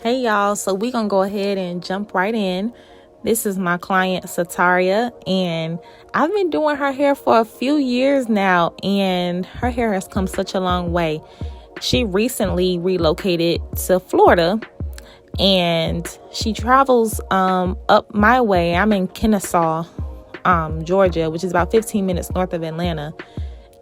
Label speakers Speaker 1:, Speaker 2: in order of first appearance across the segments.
Speaker 1: Hey y'all, so we're gonna go ahead and jump right in. This is my client Sataria, and I've been doing her hair for a few years now, and her hair has come such a long way. She recently relocated to Florida, and she travels up my way. I'm in Kennesaw, Georgia, which is about 15 minutes north of Atlanta.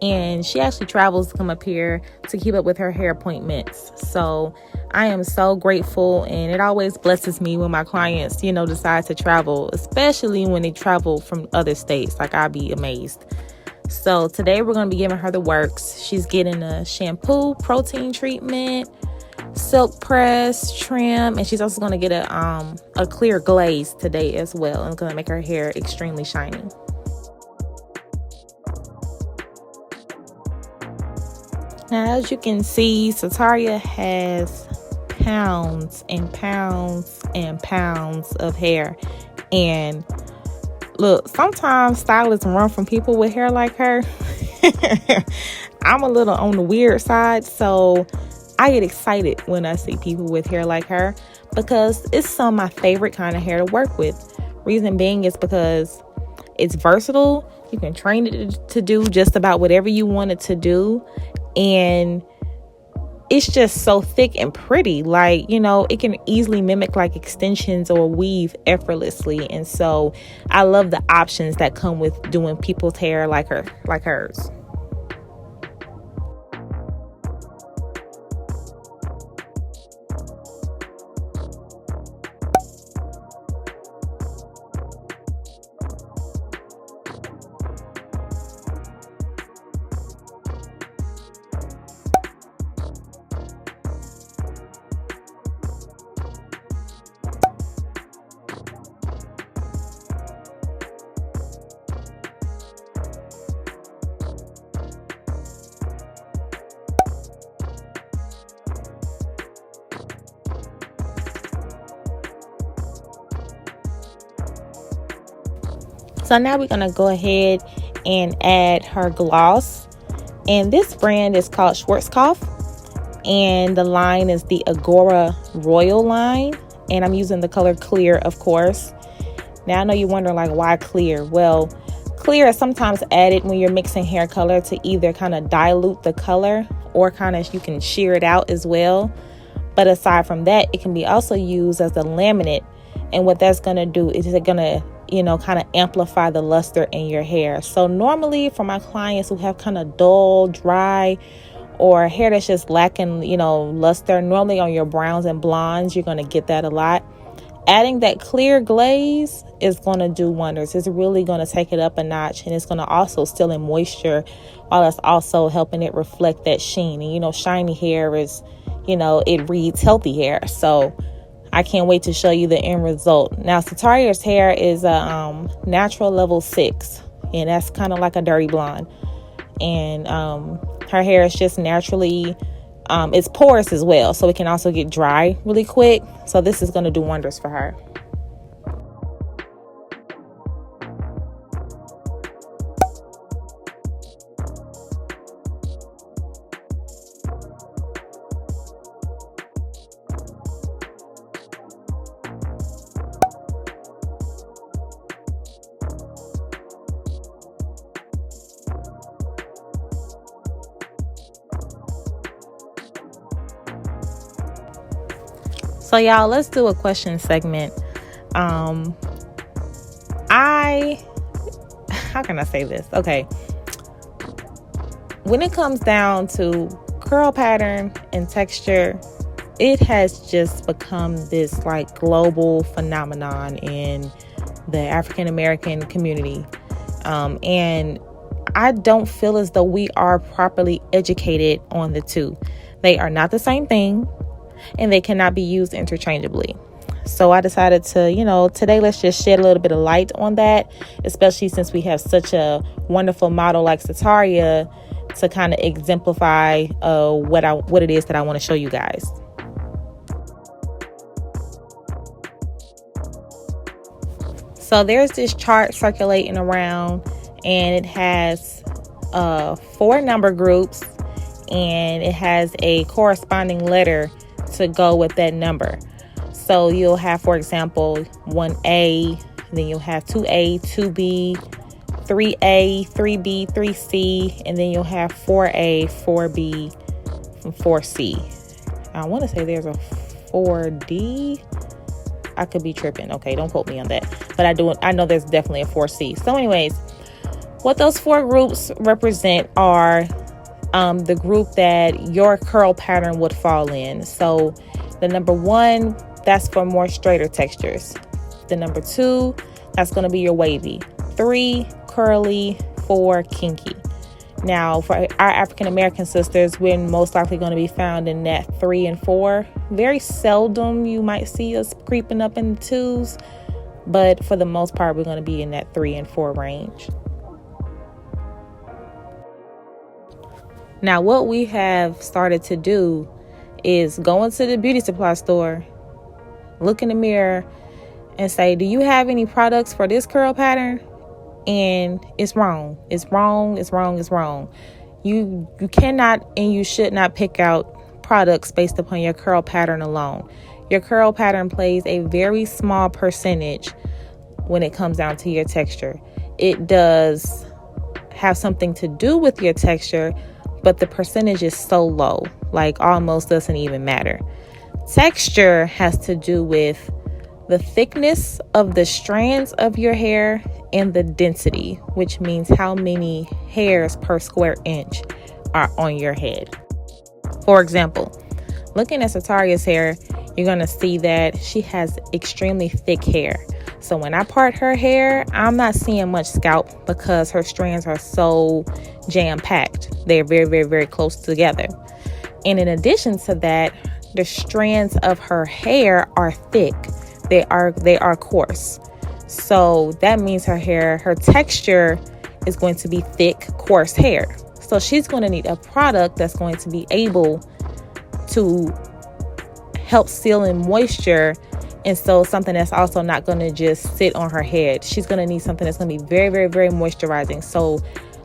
Speaker 1: And she actually travels to come up here to keep up with her hair appointments. So I am so grateful, and it always blesses me when my clients, decide to travel, especially when they travel from other states. Like, I'd be amazed. So today we're going to be giving her the works. She's getting a shampoo, protein treatment, silk press, trim, and she's also going to get a clear glaze today as well. And it's going to make her hair extremely shiny. Now, as you can see, Sataria has pounds and pounds and pounds of hair. And look, sometimes stylists run from people with hair like her. I'm a little on the weird side, so I get excited when I see people with hair like her because it's some of my favorite kind of hair to work with. Reason being is because it's versatile. You can train it to do just about whatever you want it to do. And it's just so thick and pretty. Like, it can easily mimic like extensions or weave effortlessly. And so I love the options that come with doing people's hair like hers. So now we're going to go ahead and add her gloss. And this brand is called Schwarzkopf. And the line is the Agora Royal line. And I'm using the color clear, of course. Now I know you're wondering, like, why clear? Well, clear is sometimes added when you're mixing hair color to either kind of dilute the color or kind of you can shear it out as well. But aside from that, it can be also used as a laminate. And what that's going to do is it's going to kind of amplify the luster in your hair. So normally for my clients who have kind of dull, dry, or hair that's just lacking, luster, normally on your browns and blondes, you're going to get that a lot. Adding that clear glaze is going to do wonders. It's really going to take it up a notch, and it's going to also still in moisture while it's also helping it reflect that sheen. And, shiny hair is, it reads healthy hair. So I can't wait to show you the end result. Now, Sataria's hair is a natural level 6, and that's kind of like a dirty blonde. And her hair is just naturally, it's porous as well, so it can also get dry really quick. So this is going to do wonders for her. So y'all, let's do a question segment. How can I say this? Okay. When it comes down to curl pattern and texture, it has just become this like global phenomenon in the African American community. And I don't feel as though we are properly educated on the two. They are not the same thing, and they cannot be used interchangeably. So I decided to, today let's just shed a little bit of light on that, especially since we have such a wonderful model like Sataria to kind of exemplify what it is that I want to show you guys. So there's this chart circulating around, and it has 4 number groups, and it has a corresponding letter to go with that number. So you'll have, for example, 1A, then you'll have 2A, 2B, 3A, 3B, 3C, and then you'll have 4A, 4B, and 4C. I want to say there's a 4D. I could be tripping. Okay, don't quote me on that. But I know there's definitely a 4C. So anyways, what those 4 groups represent are the group that your curl pattern would fall in. So the number 1, that's for more straighter textures. The number 2, that's going to be your wavy. 3, curly. 4, kinky. Now, for our African American sisters, we're most likely going to be found in that 3 and 4. Very seldom you might see us creeping up in the 2s, but for the most part, we're going to be in that 3 and 4 range. Now, what we have started to do is go into the beauty supply store, look in the mirror, and say, do you have any products for this curl pattern? And it's wrong. It's wrong. It's wrong. It's wrong. You cannot and you should not pick out products based upon your curl pattern alone. Your curl pattern plays a very small percentage when it comes down to your texture. It does have something to do with your texture, but the percentage is so low, like almost doesn't even matter. Texture has to do with the thickness of the strands of your hair and the density, which means how many hairs per square inch are on your head. For example, looking at Sataria's hair, you're going to see that she has extremely thick hair. So when I part her hair, I'm not seeing much scalp because her strands are so jam-packed. They're very, very, very close together. And in addition to that, the strands of her hair are thick. They are coarse. So that means her texture is going to be thick, coarse hair. So she's going to need a product that's going to be able to help seal in moisture, and so something that's also not going to just sit on her head. She's going to need something that's going to be very, very, very moisturizing. So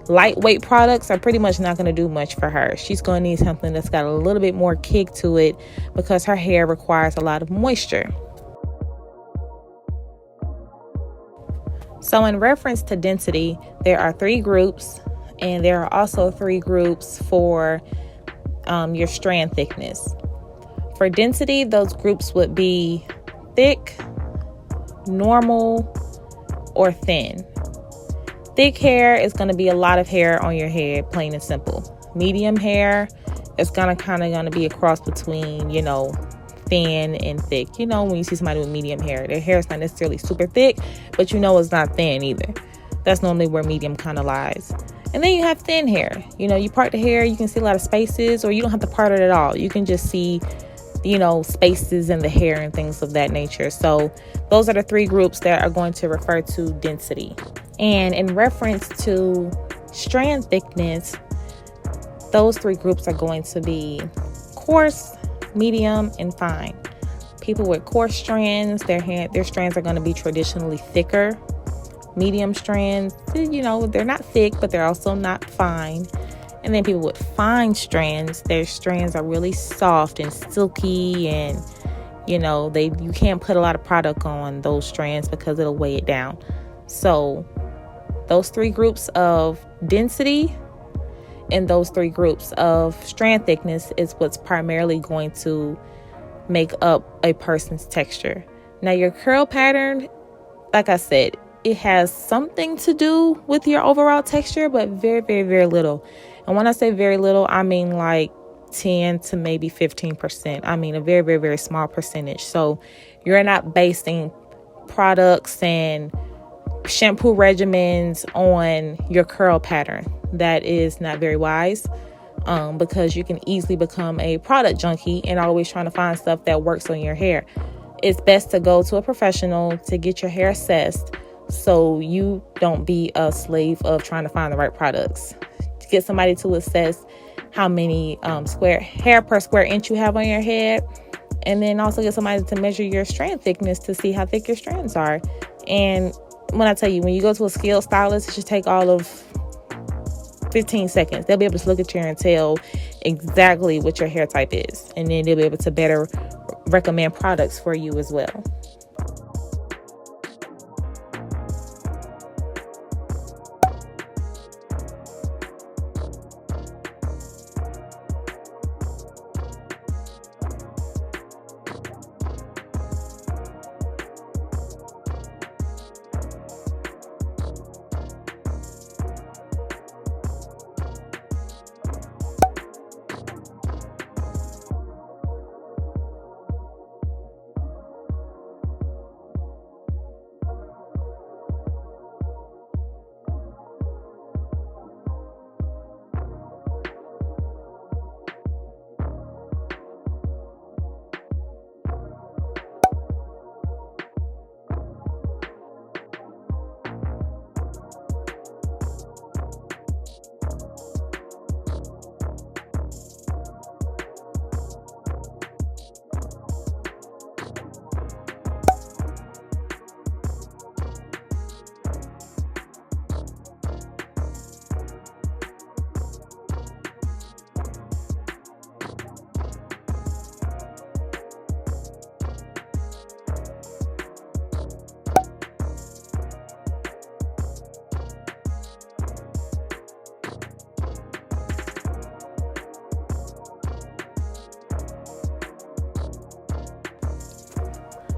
Speaker 1: lightweight products are pretty much not going to do much for her. She's going to need something that's got a little bit more kick to it because her hair requires a lot of moisture. So in reference to density, there are 3 groups, and there are also 3 groups for your strand thickness. For density, those groups would be thick, normal, or thin. Thick hair is going to be a lot of hair on your head, plain and simple. Medium hair is going to be a cross between, thin and thick. When you see somebody with medium hair, their hair is not necessarily super thick, but it's not thin either. That's normally where medium kind of lies. And then you have thin hair. You part the hair, you can see a lot of spaces, or you don't have to part it at all. You can just see, spaces in the hair and things of that nature. So those are the 3 groups that are going to refer to density. And in reference to strand thickness, those 3 groups are going to be coarse, medium, and fine. People with coarse strands, their strands are going to be traditionally thicker. Medium strands, they're not thick, but they're also not fine. And then people with fine strands, their strands are really soft and silky, and you can't put a lot of product on those strands because it'll weigh it down. So those 3 groups of density and those 3 groups of strand thickness is what's primarily going to make up a person's texture. Now, your curl pattern, like I said, it has something to do with your overall texture, but very, very, very little. And when I say very little, I mean like 10 to maybe 15%. I mean a very, very, very small percentage. So you're not basing products and shampoo regimens on your curl pattern. That is not very wise, because you can easily become a product junkie and always trying to find stuff that works on your hair. It's best to go to a professional to get your hair assessed so you don't be a slave of trying to find the right products. Get somebody to assess how many square hair per square inch you have on your head, and then also get somebody to measure your strand thickness to see how thick your strands are. And when I tell you, when you go to a skilled stylist, it should take all of 15 seconds. They'll be able to look at you and tell exactly what your hair type is. And then they'll be able to better recommend products for you as well.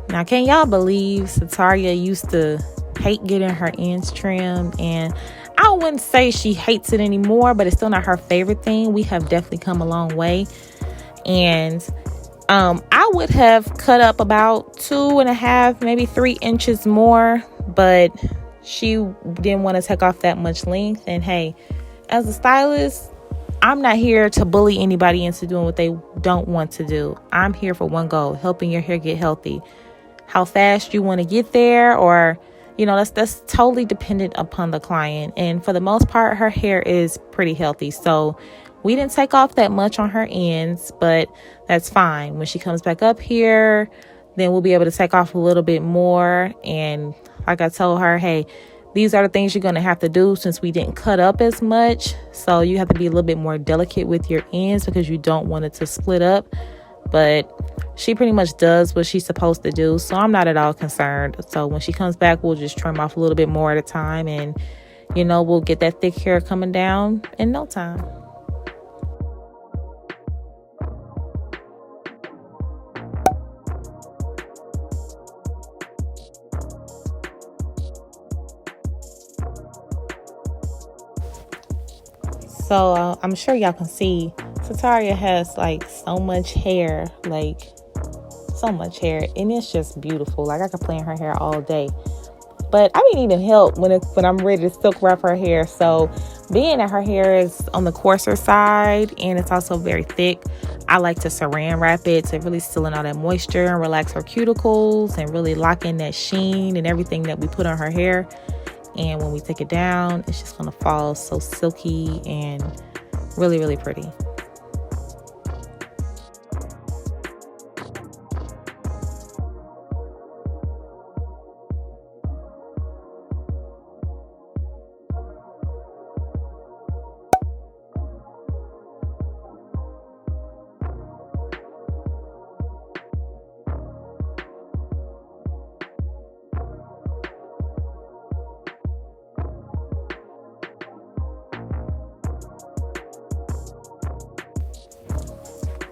Speaker 1: Now, can y'all believe Sataria used to hate getting her ends trimmed? And I wouldn't say she hates it anymore, but it's still not her favorite thing. We have definitely come a long way. And I would have cut up about 2.5, maybe 3 inches more, but she didn't want to take off that much length. And hey, as a stylist, I'm not here to bully anybody into doing what they don't want to do. I'm here for one goal: helping your hair get healthy. How fast you want to get there, or that's totally dependent upon the client. And for the most part, her hair is pretty healthy, so we didn't take off that much on her ends, but that's fine. When she comes back up here, then we'll be able to take off a little bit more. And like I told her, hey, these are the things you're going to have to do since we didn't cut up as much. So you have to be a little bit more delicate with your ends because you don't want it to split up. But she pretty much does what she's supposed to do, so I'm not at all concerned. So when she comes back, we'll just trim off a little bit more at a time, and we'll get that thick hair coming down in no time. So I'm sure y'all can see Sataria has like so much hair, and it's just beautiful. Like, I could play in her hair all day, but I be needing help when I'm ready to silk wrap her hair. So being that her hair is on the coarser side and it's also very thick, I like to saran wrap it to really seal in all that moisture and relax her cuticles and really lock in that sheen and everything that we put on her hair. And when we take it down, it's just going to fall so silky and really, really pretty.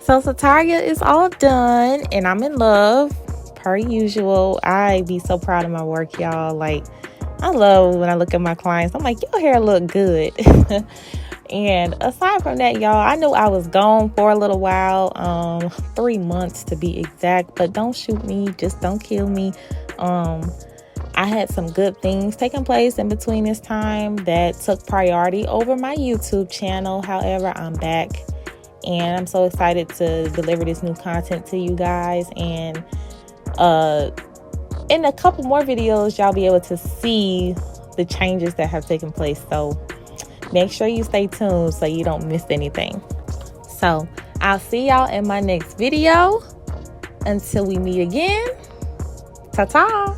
Speaker 1: So Sataria is all done and I'm in love per usual. I be so proud of my work, y'all. Like, I love when I look at my clients. I'm like, your hair look good. And aside from that, y'all, I knew I was gone for a little while, 3 months to be exact, but don't shoot me, just don't kill me. I had some good things taking place in between this time that took priority over my YouTube channel. However, I'm back and I'm so excited to deliver this new content to you guys. And in a couple more videos, y'all be able to see the changes that have taken place. So make sure you stay tuned so you don't miss anything. So I'll see y'all in my next video. Until we meet again, ta-ta.